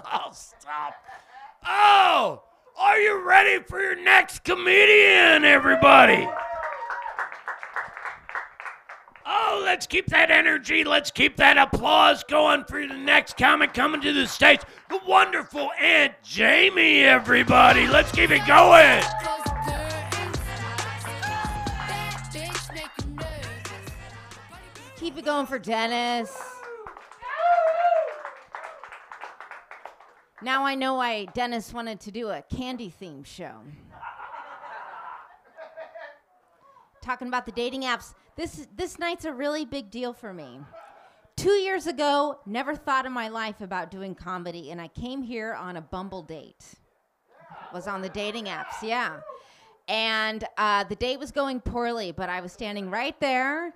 Oh, stop. Oh, are you ready for your next comedian, everybody? Oh, let's keep that energy. Let's keep that applause going for the next comic coming to the stage. The wonderful Aunt Jamie, everybody. Let's keep it going. Keep it going for Dennis. Now I know why Dennis wanted to do a candy theme show. Talking about the dating apps. This night's a really big deal for me. 2 years ago, never thought in my life about doing comedy, and I came here on a Bumble date. Was on the dating apps, yeah. And the date was going poorly, but I was standing right there,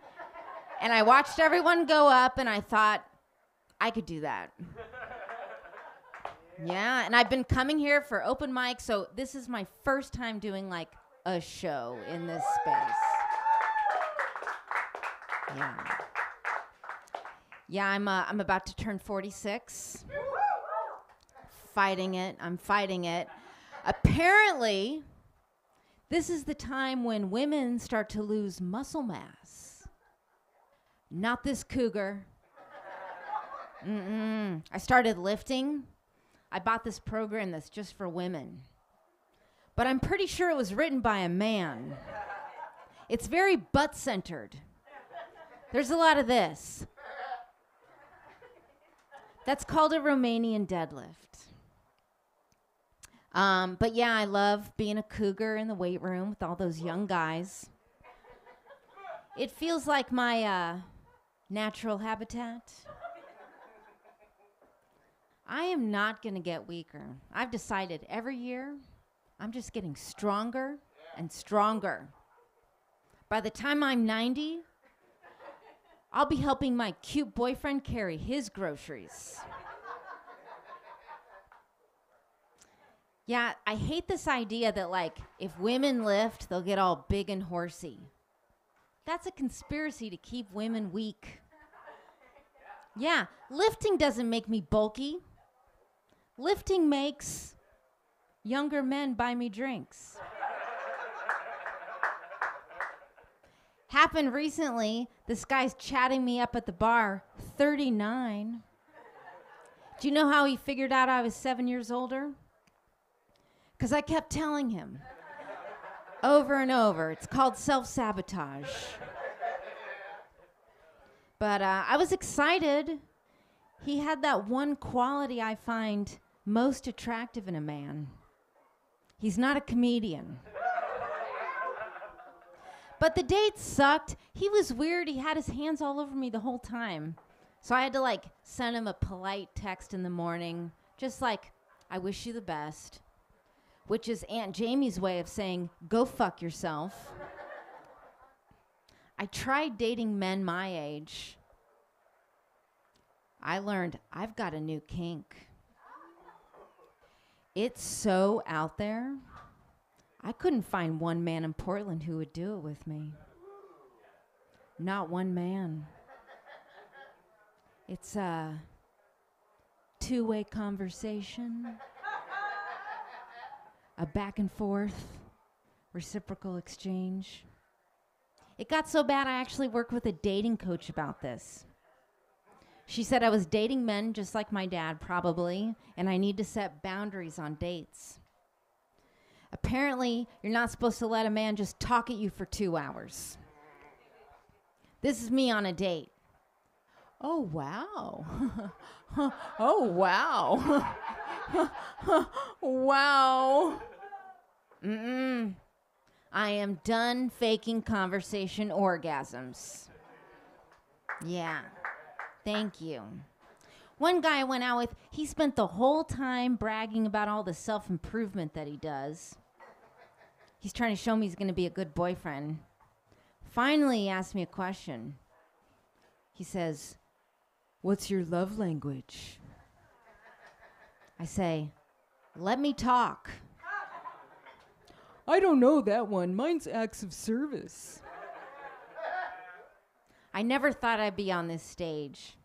and I watched everyone go up, and I thought, I could do that. Yeah, and I've been coming here for open mic, so this is my first time doing like a show in this space. Yeah. Yeah, I'm about to turn 46. I'm fighting it. Apparently, this is the time when women start to lose muscle mass. Not this cougar. I started lifting. I bought this program that's just for women. But I'm pretty sure it was written by a man. It's very butt-centered. There's a lot of this. That's called a Romanian deadlift. But yeah, I love being a cougar in the weight room with all those young guys. It feels like my natural habitat. I am not going to get weaker. I've decided every year I'm just getting stronger and stronger. By the time I'm 90, I'll be helping my cute boyfriend carry his groceries. Yeah, I hate this idea that, like, if women lift, they'll get all big and horsey. That's a conspiracy to keep women weak. Yeah, lifting doesn't make me bulky. Lifting makes younger men buy me drinks. Happened recently. This guy's chatting me up at the bar, 39. Do you know how he figured out I was 7 years older? Because I kept telling him over and over. It's called self-sabotage. But I was excited. He had that one quality I find most attractive in a man. He's not a comedian. But the date sucked. He was weird. He had his hands all over me the whole time. So I had to, like, send him a polite text in the morning, just like, I wish you the best, which is Aunt Jamie's way of saying, go fuck yourself. I tried dating men my age. I learned I've got a new kink. It's so out there. I couldn't find one man in Portland who would do it with me. Not one man. It's a two-way conversation, a back and forth, reciprocal exchange. It got so bad I actually worked with a dating coach about this. She said I was dating men just like my dad, probably, and I need to set boundaries on dates. Apparently, you're not supposed to let a man just talk at you for 2 hours. This is me on a date. Oh, wow. Oh, wow. Wow. I am done faking conversation orgasms. Yeah. Thank you. One guy I went out with, he spent the whole time bragging about all the self-improvement that he does. He's trying to show me he's going to be a good boyfriend. Finally, he asked me a question. He says, "What's your love language?" I say, "Let me talk." "I don't know that one. Mine's acts of service." I never thought I'd be on this stage.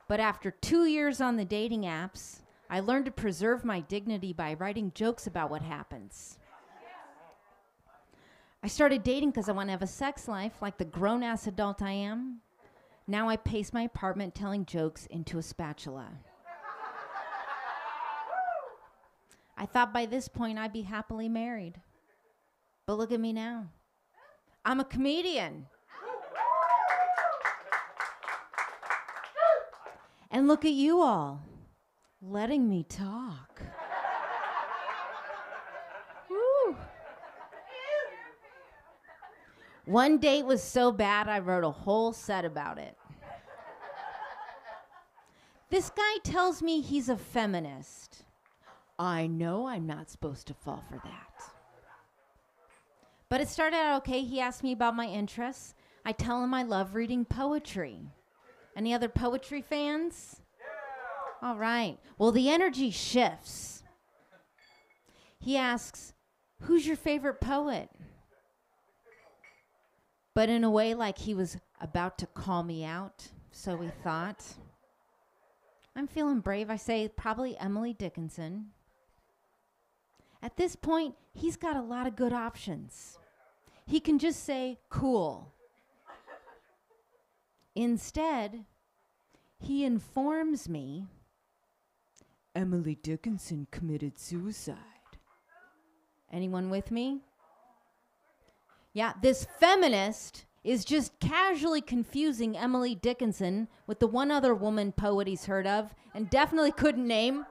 But after 2 years on the dating apps, I learned to preserve my dignity by writing jokes about what happens. I started dating because I want to have a sex life like the grown-ass adult I am. Now I pace my apartment telling jokes into a spatula. I thought by this point I'd be happily married. But look at me now. I'm a comedian. And look at you all, letting me talk. Woo. One date was so bad I wrote a whole set about it. This guy tells me he's a feminist. I know I'm not supposed to fall for that. But it started out okay. He asked me about my interests. I tell him I love reading poetry. Any other poetry fans? Yeah. All right. Well, the energy shifts. He asks, who's your favorite poet? But in a way like he was about to call me out, so we thought. I'm feeling brave. I say probably Emily Dickinson. At this point, he's got a lot of good options. He can just say, cool. Instead, he informs me Emily Dickinson committed suicide. Anyone with me? Yeah, this feminist is just casually confusing Emily Dickinson with the one other woman poet he's heard of and definitely couldn't name.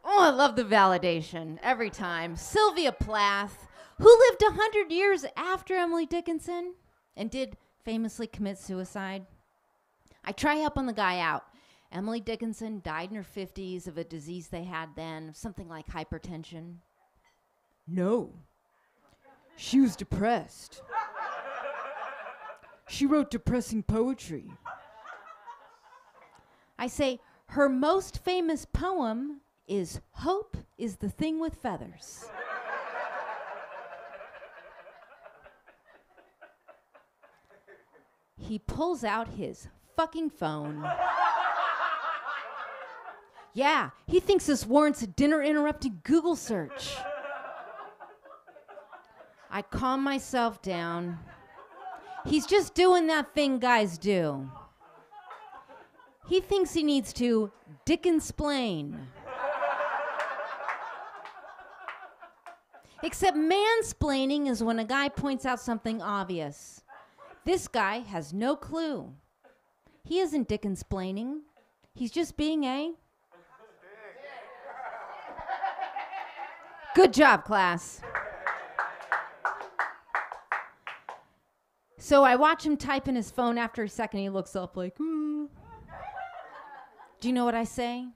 Oh, I love the validation every time. Sylvia Plath, who lived 100 years after Emily Dickinson and did famously commit suicide. I try helping the guy out. Emily Dickinson died in her 50s of a disease they had then, something like hypertension. No. She was depressed. She wrote depressing poetry. I say, her most famous poem is Hope is the Thing with Feathers. He pulls out his fucking phone. Yeah, he thinks this warrants a dinner-interrupting Google search. I calm myself down. He's just doing that thing guys do. He thinks he needs to Dickensplain. Except mansplaining is when a guy points out something obvious. This guy has no clue. He isn't Dickensplaining. He's just being a... Good job, class. So I watch him type in his phone. After a second, he looks up like, Do you know what I say?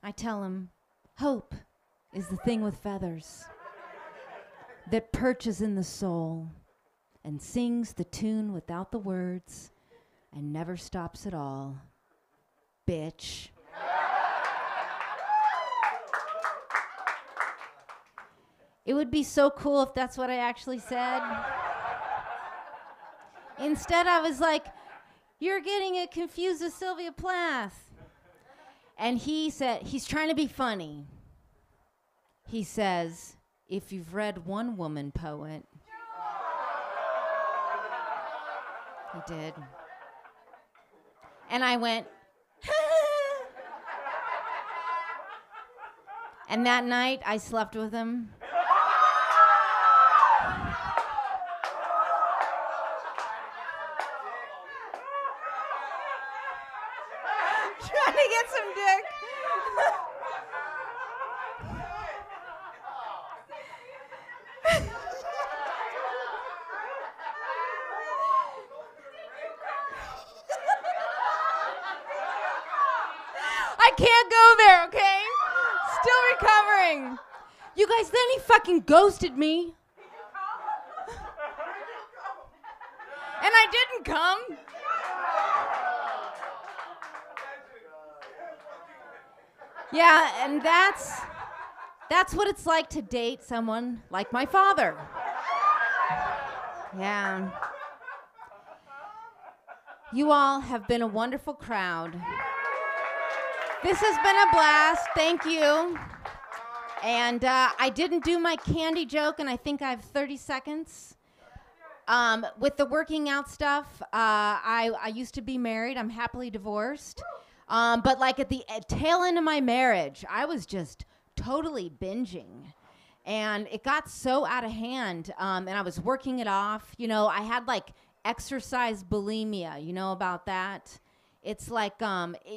I tell him, hope is the thing with feathers that perches in the soul and sings the tune without the words and never stops at all. Bitch. It would be so cool if that's what I actually said. Instead, I was like, you're getting it confused with Sylvia Plath. And he said, he's trying to be funny. He says, if you've read one woman poet. He did. And I went, and that night I slept with him. Trying to get some dick. I can't go there, okay? Still recovering. You guys, then he fucking ghosted me. And I didn't come. Yeah, and that's what it's like to date someone like my father. Yeah. You all have been a wonderful crowd. This has been a blast. Thank you. And I didn't do my candy joke, and I think I have 30 seconds. With the working out stuff, I used to be married. I'm happily divorced. But like at the tail end of my marriage, I was just totally binging. And it got so out of hand, and I was working it off. You know, I had like exercise bulimia. You know about that? It's like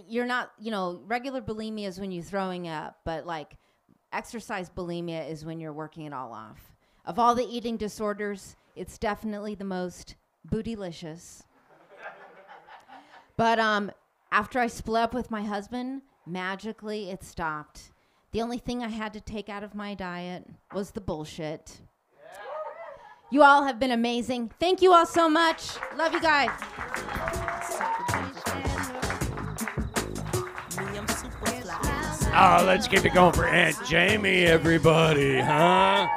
you're not, you know, regular bulimia is when you're throwing up, but like exercise bulimia is when you're working it all off. Of all the eating disorders, it's definitely the most bootylicious. But after I split up with my husband, magically it stopped. The only thing I had to take out of my diet was the bullshit. You all have been amazing. Thank you all so much. Love you guys. Oh, let's keep it going for Aunt Jamie, everybody, huh?